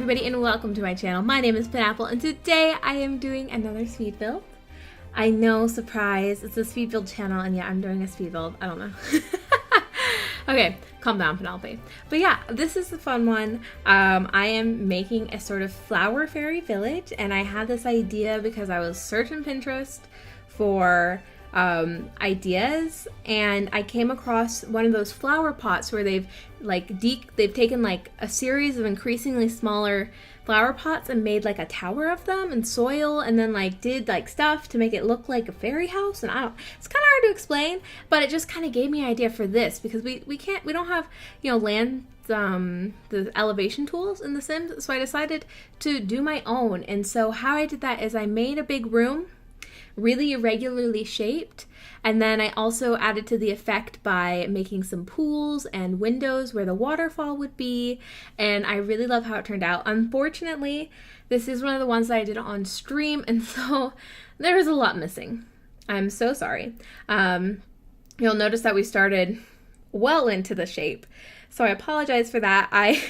everybody and welcome to my channel. My name is Penapple and today I am doing another speed build. I know, surprise, it's a speed build channel and yeah, I'm doing a speed build. I don't know. Okay, calm down, Penelope. But yeah, this is a fun one. I am making a sort of flower fairy village and I had this idea because I was searching Pinterest for ideas, and I came across one of those flower pots where they've taken like a series of increasingly smaller flower pots and made like a tower of them in soil, and then like did like stuff to make it look like a fairy house. And it's kind of hard to explain, but it just kind of gave me an idea for this because we don't have, you know, the elevation tools in The Sims, so I decided to do my own. And so how I did that is I made a big room, really irregularly shaped, and then I also added to the effect by making some pools and windows where the waterfall would be, and I really love how it turned out. Unfortunately, this is one of the ones that I did on stream, and so there was a lot missing. I'm so sorry. You'll notice that we started well into the shape, so I apologize for that. I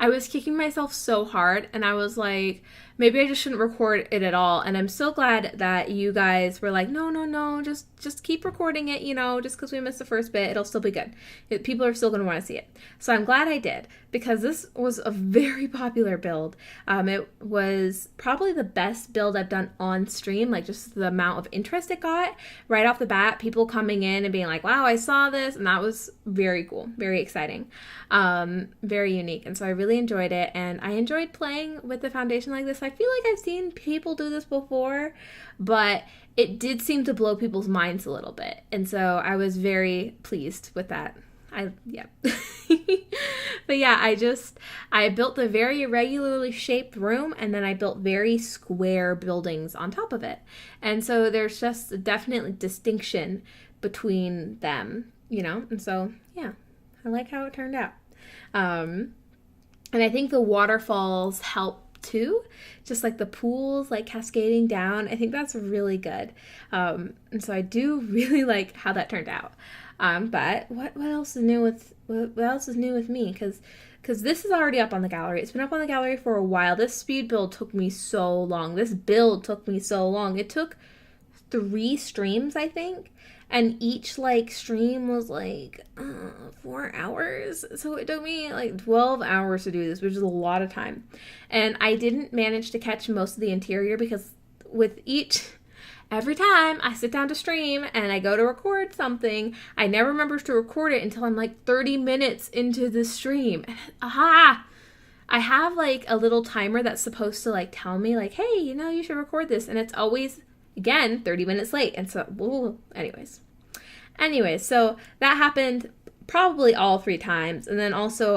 was kicking myself so hard, and I was like, maybe I just shouldn't record it at all. And I'm so glad that you guys were like, no, just keep recording it, you know, just because we missed the first bit, it'll still be good. People are still going to want to see it. So I'm glad I did, because this was a very popular build. It was probably the best build I've done on stream, like just the amount of interest it got right off the bat, people coming in and being like, wow, I saw this, and that was very cool, very exciting, very unique. And so I really enjoyed it, and I enjoyed playing with the foundation like this. I feel like I've seen people do this before, but it did seem to blow people's minds a little bit, and so I was very pleased with that. Yeah. But yeah, I built a very irregularly shaped room, and then I built very square buildings on top of it, and so there's just a definite distinction between them, you know. And so yeah, I like how it turned out. And I think the waterfalls help too, just like the pools like cascading down. I think that's really good. And so I do really like how that turned out. But what else is new with me? Because this is already up on the gallery. It's been up on the gallery for a while. This speed build took me so long. It took 3 streams, I think. And each like stream was like 4 hours. So it took me like 12 hours to do this, which is a lot of time. And I didn't manage to catch most of the interior because every time I sit down to stream and I go to record something, I never remember to record it until I'm like 30 minutes into the stream. I have like a little timer that's supposed to like tell me like, hey, you know, you should record this. And it's always, again, 30 minutes late. And so, anyways, so that happened probably all 3 times. And then also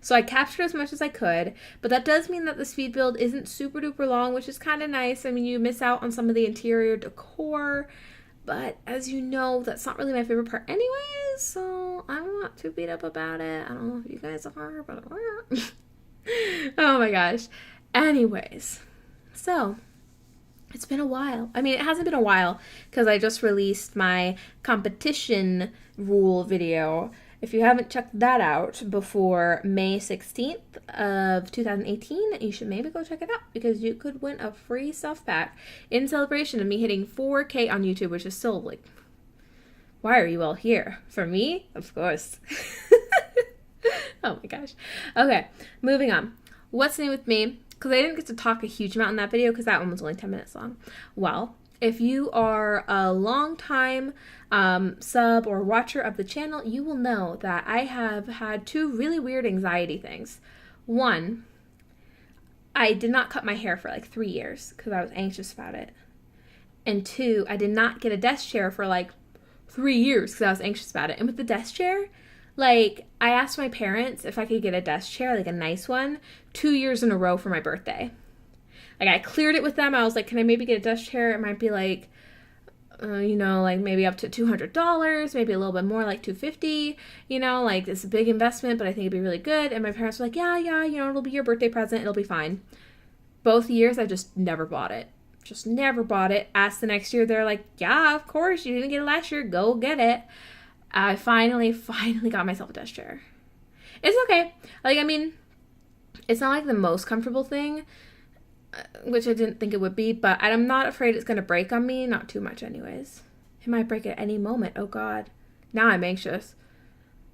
so I captured as much as I could, but that does mean that the speed build isn't super duper long, which is kind of nice. I mean, you miss out on some of the interior decor, but as you know, that's not really my favorite part anyways, so I'm not too beat up about it. I don't know if you guys are, but oh my gosh. Anyways, so it's been a while. I mean, it hasn't been a while because I just released my competition rule video. If you haven't checked that out before May 16th of 2018, you should maybe go check it out because you could win a free stuff pack in celebration of me hitting 4K on YouTube, which is still like, why are you all here? For me? Of course. Oh my gosh. Okay, moving on. What's new with me? Because I didn't get to talk a huge amount in that video because that one was only 10 minutes long. Well, if you are a long time sub or watcher of the channel, you will know that I have had 2 really weird anxiety things. 1, I did not cut my hair for like 3 years because I was anxious about it. And 2, I did not get a desk chair for like 3 years because I was anxious about it. And with the desk chair, like, I asked my parents if I could get a desk chair, like a nice one, 2 years in a row for my birthday. Like, I cleared it with them. I was like, can I maybe get a desk chair? It might be like, you know, like maybe up to $200, maybe a little bit more, like $250, you know, like it's a big investment, but I think it'd be really good. And my parents were like, yeah, you know, it'll be your birthday present. It'll be fine. Both years, I just never bought it. Asked the next year, they're like, yeah, of course, you didn't get it last year. Go get it. I finally got myself a desk chair. It's okay. Like, I mean, It's not like the most comfortable thing, which I didn't think it would be, but I'm not afraid it's going to break on me. Not too much anyways. It might break at any moment. Oh God. Now I'm anxious.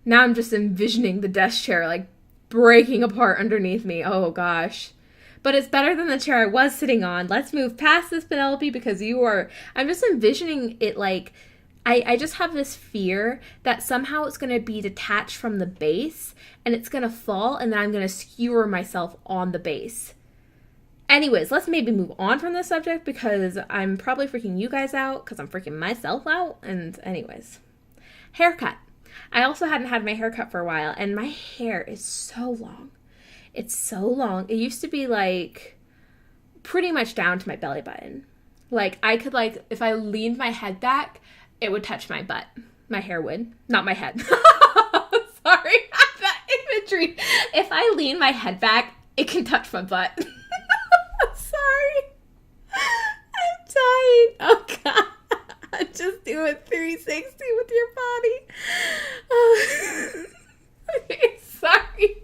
Now I'm just envisioning the desk chair like breaking apart underneath me. Oh gosh. But it's better than the chair I was sitting on. Let's move past this, Penelope, because I'm just envisioning it like, I just have this fear that somehow it's going to be detached from the base and it's going to fall and then I'm going to skewer myself on the base. Anyways, let's maybe move on from this subject because I'm probably freaking you guys out because I'm freaking myself out. And anyways, haircut. I also hadn't had my hair cut for a while and my hair is so long. It's so long. It used to be like pretty much down to my belly button. Like I could like, if I leaned my head back, it would touch my butt. My hair would. Not my head. Sorry. That imagery. If I lean my head back, it can touch my butt. Sorry. I'm dying. Oh, God. Just do a 360 with your body. Okay, sorry.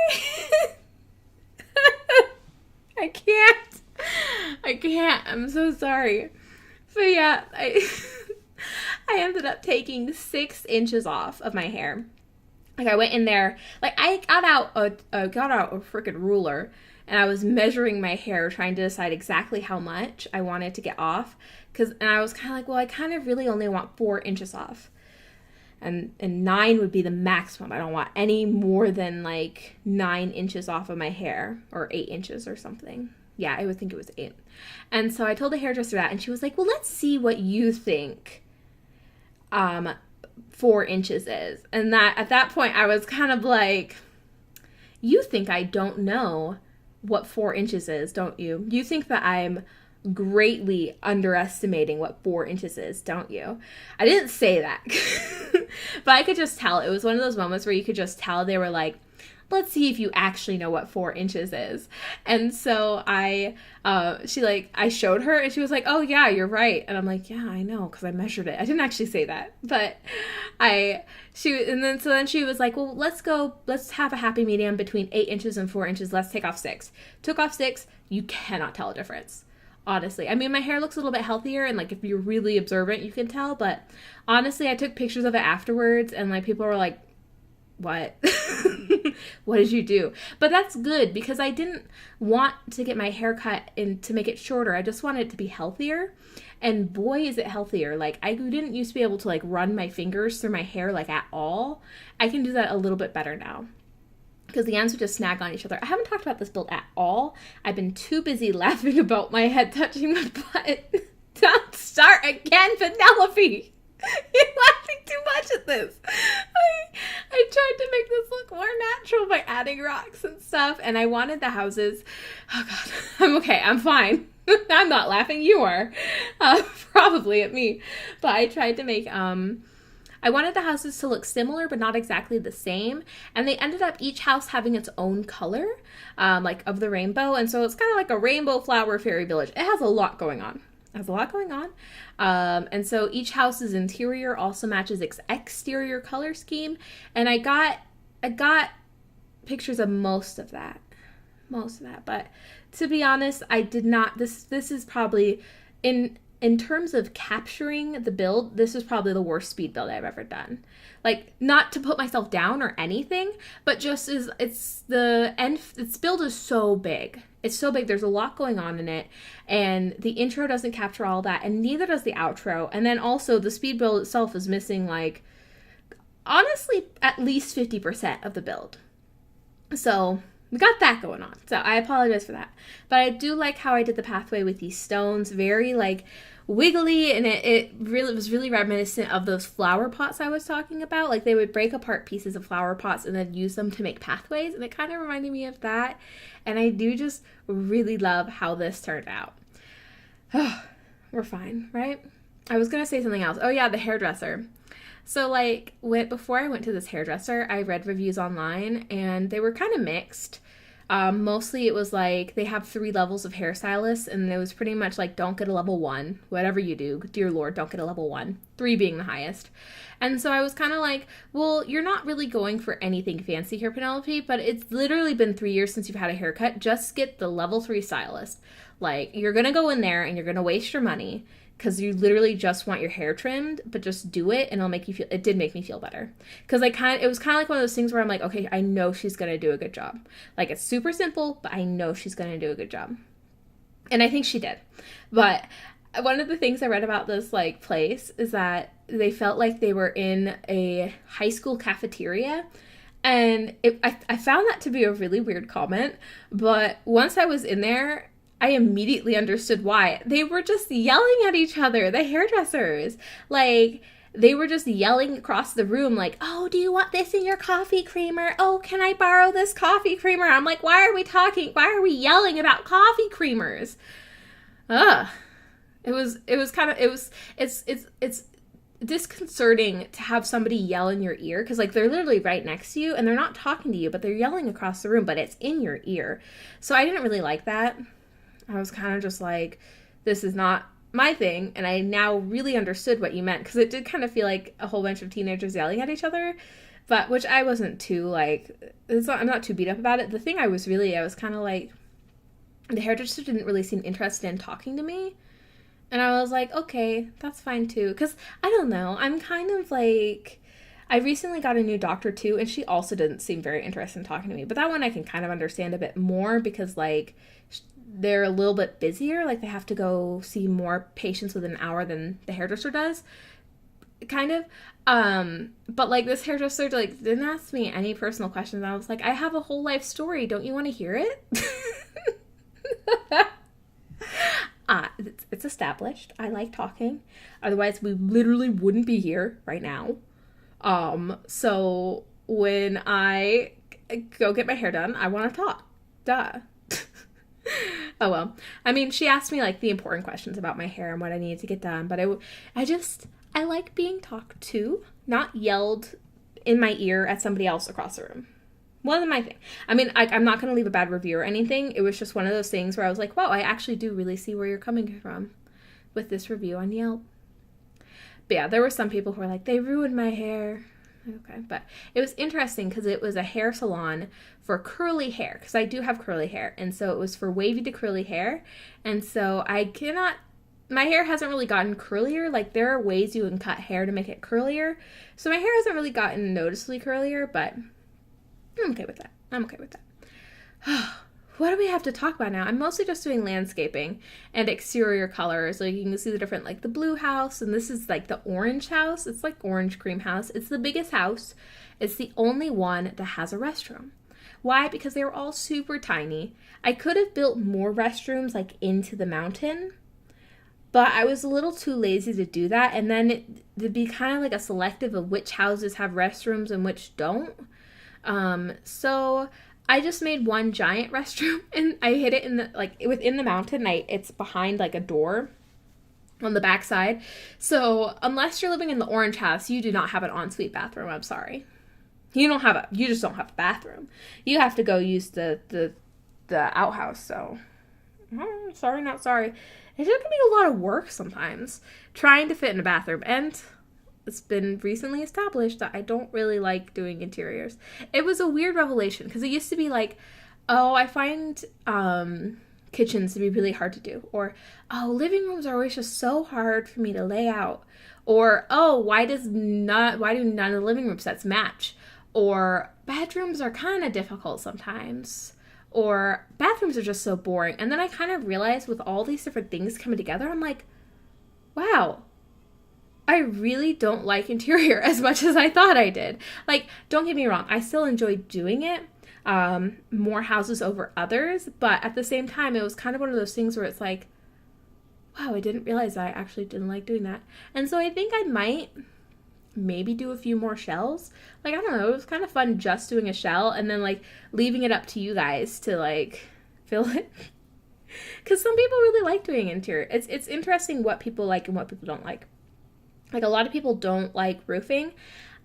Okay. I can't. I'm so sorry. So yeah, I ended up taking 6 inches off of my hair. Like I went in there, like I got out a freaking ruler and I was measuring my hair, trying to decide exactly how much I wanted to get off. And I was kind of like, well, I kind of really only want 4 inches off. And 9 would be the maximum. I don't want any more than like 9 inches off of my hair, or 8 inches or something. Yeah, I would think it was 8. And so I told the hairdresser that, and she was like, well, let's see what you think 4 inches is. And that at that point, I was kind of like, you think I don't know what 4 inches is, don't you? You think that I'm greatly underestimating what 4 inches is, don't you? I didn't say that, but I could just tell. It was one of those moments where you could just tell they were like, let's see if you actually know what 4 inches is. And so I showed her and she was like, oh yeah, you're right. And I'm like, yeah, I know, because I measured it. I didn't actually say that, but then she was like, well, let's have a happy medium between 8 inches and 4 inches. Let's take off 6. Took off 6. You cannot tell a difference. Honestly, I mean, my hair looks a little bit healthier, and like if you're really observant, you can tell. But honestly, I took pictures of it afterwards, and like people were like, "What? What did you do?" But that's good because I didn't want to get my hair cut and to make it shorter. I just wanted it to be healthier, and boy, is it healthier! Like I didn't used to be able to like run my fingers through my hair like at all. I can do that a little bit better now, because the ends would just snag on each other. I haven't talked about this build at all. I've been too busy laughing about my head touching my butt. Don't start again, Penelope. You're laughing too much at this. I tried to make this look more natural by adding rocks and stuff, and I wanted the houses. Oh God, I'm okay. I'm fine. I'm not laughing. You are. Probably at me. But I tried to make I wanted the houses to look similar, but not exactly the same. And they ended up each house having its own color, like of the rainbow. And so it's kind of like a rainbow flower fairy village. It has a lot going on. And so each house's interior also matches its exterior color scheme. And I got pictures of most of that. But to be honest, I did not, this is probably, in terms of capturing the build, this is probably the worst speed build I've ever done. Like, not to put myself down or anything, but just its build is so big. It's so big. There's a lot going on in it, and the intro doesn't capture all that, and neither does the outro. And then also the speed build itself is missing, like, honestly, at least 50% of the build. So we got that going on. So I apologize for that. But I do like how I did the pathway with these stones. Very, like, wiggly, and it was really reminiscent of those flower pots I was talking about. Like, they would break apart pieces of flower pots and then use them to make pathways, and it kind of reminded me of that. And I do just really love how this turned out. We're fine, right? I was gonna say something else. Oh yeah, the hairdresser. So like before I went to this hairdresser, I read reviews online and they were kind of mixed. Mostly it was like they have 3 levels of hairstylists, and it was pretty much like, don't get a level 1. Whatever you do, dear Lord, don't get a level 1. 3 being the highest. And so I was kind of like, well, you're not really going for anything fancy here, Penelope, but it's literally been 3 years since you've had a haircut. Just get the level 3 stylist. Like, you're going to go in there and you're going to waste your money because you literally just want your hair trimmed, but just do it and it'll make you feel, it did make me feel better. Because it was kind of like one of those things where I'm like, okay, I know she's going to do a good job. Like, it's super simple, but I know she's going to do a good job. And I think she did. But one of the things I read about this, like, place is that they felt like they were in a high school cafeteria. And I found that to be a really weird comment. But once I was in there, I immediately understood why. They were just yelling at each other, the hairdressers. Like, they were just yelling across the room, like, oh, do you want this in your coffee creamer? Oh, can I borrow this coffee creamer? I'm like, why are we yelling about coffee creamers? Ugh. It's disconcerting to have somebody yell in your ear, because like they're literally right next to you and they're not talking to you, but they're yelling across the room, but it's in your ear. So I didn't really like that. I was kind of just like, this is not my thing. And I now really understood what you meant, because it did kind of feel like a whole bunch of teenagers yelling at each other, but which I wasn't too like, I'm not too beat up about it. The thing I was kind of like, the hairdresser didn't really seem interested in talking to me. And I was like, okay, that's fine too. Because I don't know, I'm kind of like, I recently got a new doctor too, and she also didn't seem very interested in talking to me. But that one I can kind of understand a bit more, because like they're a little bit busier. Like they have to go see more patients within an hour than the hairdresser does. Kind of. But like this hairdresser like didn't ask me any personal questions. I was like, I have a whole life story. Don't you want to hear it? It's established. I like talking. Otherwise, we literally wouldn't be here right now. So when I go get my hair done, I want to talk. Duh. Oh, well. I mean, she asked me, like, the important questions about my hair and what I needed to get done. But I like being talked to, not yelled in my ear at somebody else across the room. Wasn't my thing. I mean, I'm not going to leave a bad review or anything. It was just one of those things where I was like, wow, I actually do really see where you're coming from with this review on Yelp. But yeah, there were some people who were like, they ruined my hair. Okay, but it was interesting because it was a hair salon for curly hair, because I do have curly hair. And so it was for wavy to curly hair. And so my hair hasn't really gotten curlier. Like, there are ways you can cut hair to make it curlier. So my hair hasn't really gotten noticeably curlier, but I'm okay with that. What do we have to talk about now? I'm mostly just doing landscaping and exterior colors. Like, you can see the different, like the blue house, and this is like the orange house. It's like orange cream house. It's the biggest house. It's the only one that has a restroom. Why? Because they were all super tiny. I could have built more restrooms like into the mountain, but I was a little too lazy to do that. And then it'd be kind of like a selective of which houses have restrooms and which don't. So I just made one giant restroom, and I hid it in the, like, within the mountain. It's behind like a door on the back side. So unless you're living in the orange house, you do not have an ensuite bathroom. I'm sorry. You just don't have a bathroom. You have to go use the outhouse. So sorry, not sorry. It can be a lot of work sometimes trying to fit in a bathroom, and it's been recently established that I don't really like doing interiors. It was a weird revelation, because it used to be like, oh, I find kitchens to be really hard to do. Or, oh, living rooms are always just so hard for me to lay out. Or, oh, why do none of the living room sets match? Or, bedrooms are kind of difficult sometimes. Or, bathrooms are just so boring. And then I kind of realized with all these different things coming together, I'm like, wow, I really don't like interior as much as I thought I did. Like, don't get me wrong, I still enjoy doing it, more houses over others, but at the same time, it was kind of one of those things where it's like, wow, I didn't realize I actually didn't like doing that. And so I think I might maybe do a few more shells. Like, I don't know, it was kind of fun just doing a shell and then like leaving it up to you guys to like fill it. Because some people really like doing interior. It's interesting what people like and what people don't like. Like, a lot of people don't like roofing.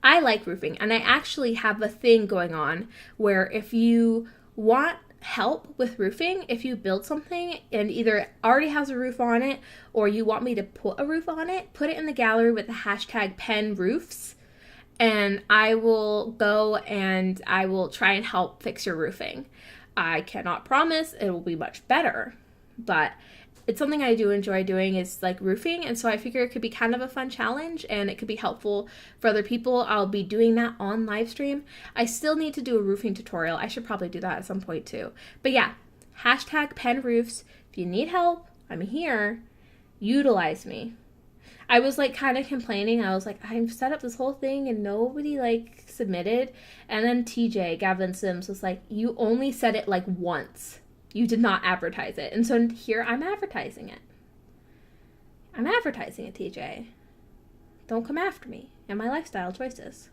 I like roofing, and I actually have a thing going on where if you want help with roofing, if you build something and either already has a roof on it or you want me to put a roof on it, put it in the gallery with the hashtag #penroofs, and I will go and I will try and help fix your roofing. I cannot promise it will be much better, but it's something I do enjoy doing, is like roofing, and so I figure it could be kind of a fun challenge and it could be helpful for other people. I'll be doing that on live stream. I still need to do a roofing tutorial. I should probably do that at some point too. But yeah, hashtag #penroofs. If you need help, I'm here. Utilize me. I was like kind of complaining. I was like, I've set up this whole thing and nobody like submitted. And then TJ, Gavin Sims, was like, you only said it like once. You did not advertise it. And so here I'm advertising it. I'm advertising it, TJ. Don't come after me and my lifestyle choices.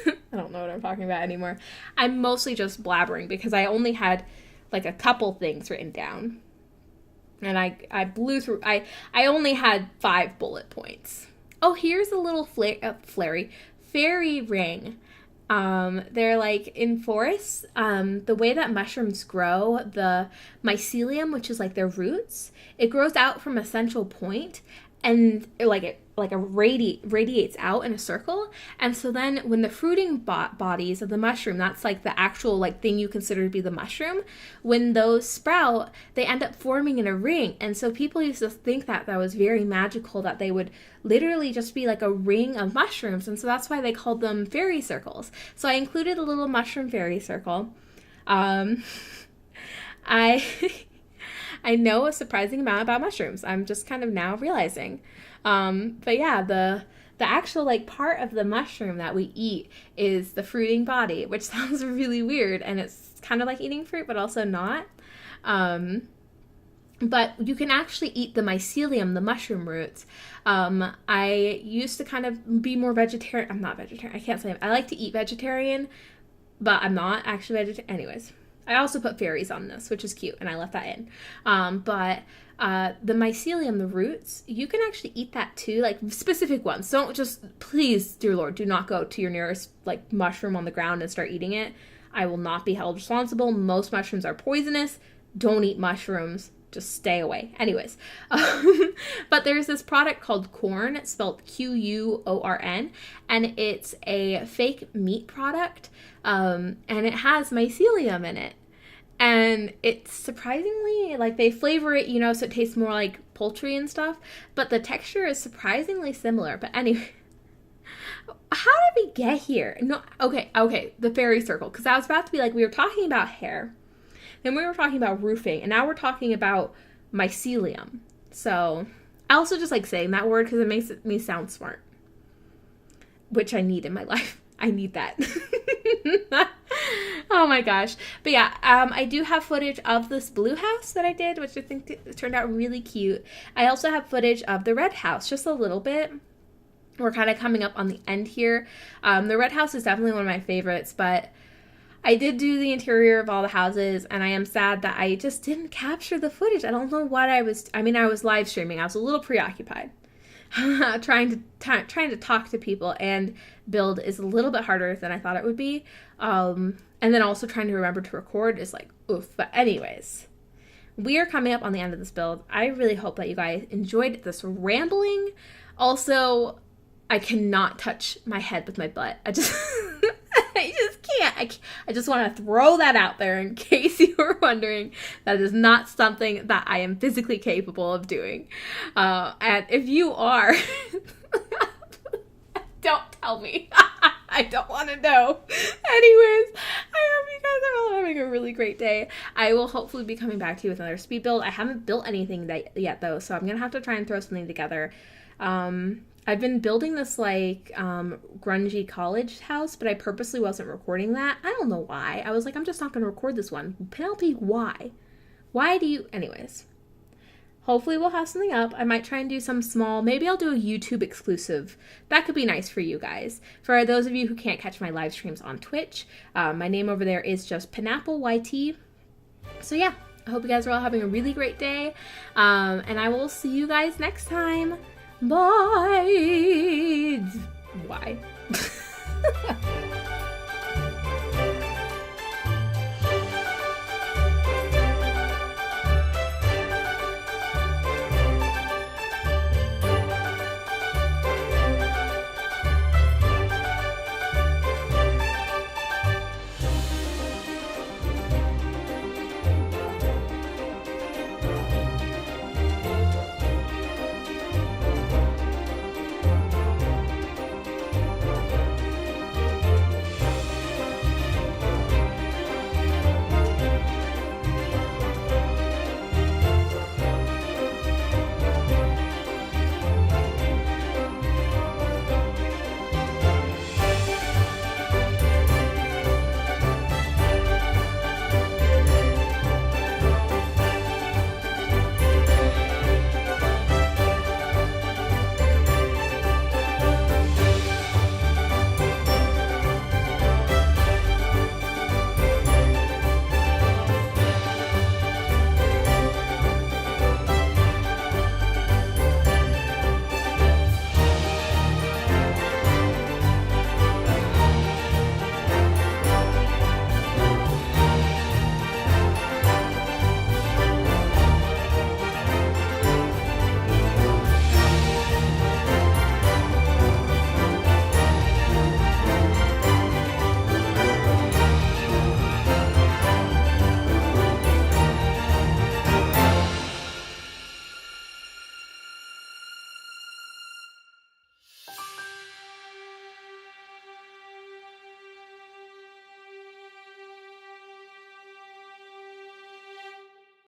I don't know what I'm talking about anymore. I'm mostly just blabbering because I only had like a couple things written down. And I blew through. I only had 5 bullet points. Oh, here's a little fairy ring. They're like in forests. The way that mushrooms grow, the mycelium, which is like their roots, it grows out from a central point, and it radiates out in a circle. And so then when the fruiting bodies of the mushroom, that's like the actual like thing you consider to be the mushroom, when those sprout, they end up forming in a ring. And so people used to think that that was very magical, that they would literally just be like a ring of mushrooms. And so that's why they called them fairy circles. So I included a little mushroom fairy circle. I know a surprising amount about mushrooms. I'm just kind of now realizing. But yeah, the actual like part of the mushroom that we eat is the fruiting body, which sounds really weird, and it's kind of like eating fruit, but also not. But you can actually eat the mycelium, the mushroom roots. I used to kind of be more vegetarian. I'm not vegetarian. I can't say I like to eat vegetarian, but I'm not actually vegetarian. Anyways. I also put fairies on this, which is cute, and I left that in. But the mycelium, the roots, you can actually eat that too, like specific ones. Don't just, please, dear Lord, do not go to your nearest like mushroom on the ground and start eating it. I will not be held responsible. Most mushrooms are poisonous. Don't eat mushrooms. Just stay away. Anyways, but there's this product called Quorn. It's spelled Quorn, and it's a fake meat product, and it has mycelium in it. And it's surprisingly, like, they flavor it, so it tastes more like poultry and stuff, but the texture is surprisingly similar. But anyway, how did we get here? No, okay, the fairy circle, because I was about to be like, we were talking about hair, then we were talking about roofing, and now we're talking about mycelium. So I also just like saying that word because it makes me sound smart, which I need in my life. I need that. Oh my gosh. But yeah, I do have footage of this blue house that I did, which I think turned out really cute. I also have footage of the red house, just a little bit. We're kind of coming up on the end here. The red house is definitely one of my favorites, but I did do the interior of all the houses, and I am sad that I just didn't capture the footage. I don't know what I was live streaming. I was a little preoccupied. trying to talk to people and build is a little bit harder than I thought it would be. And then also trying to remember to record is like, oof. But anyways, we are coming up on the end of this build. I really hope that you guys enjoyed this rambling. Also, I cannot touch my head with my butt. I just can't. I just want to throw that out there in case you were wondering. That is not something that I am physically capable of doing. And if you are, don't tell me. I don't want to know. Anyways, I hope you guys are all having a really great day. I will hopefully be coming back to you with another speed build. I haven't built anything yet though, so I'm going to have to try and throw something together. I've been building this like grungy college house, but I purposely wasn't recording that. I don't know why. I was like, I'm just not going to record this one. Penelope, why? Why do you? Anyways, hopefully we'll have something up. I might try and do some small, maybe I'll do a YouTube exclusive. That could be nice for you guys. For those of you who can't catch my live streams on Twitch, my name over there is just penappleYT. So yeah, I hope you guys are all having a really great day. And I will see you guys next time. Bye. Why?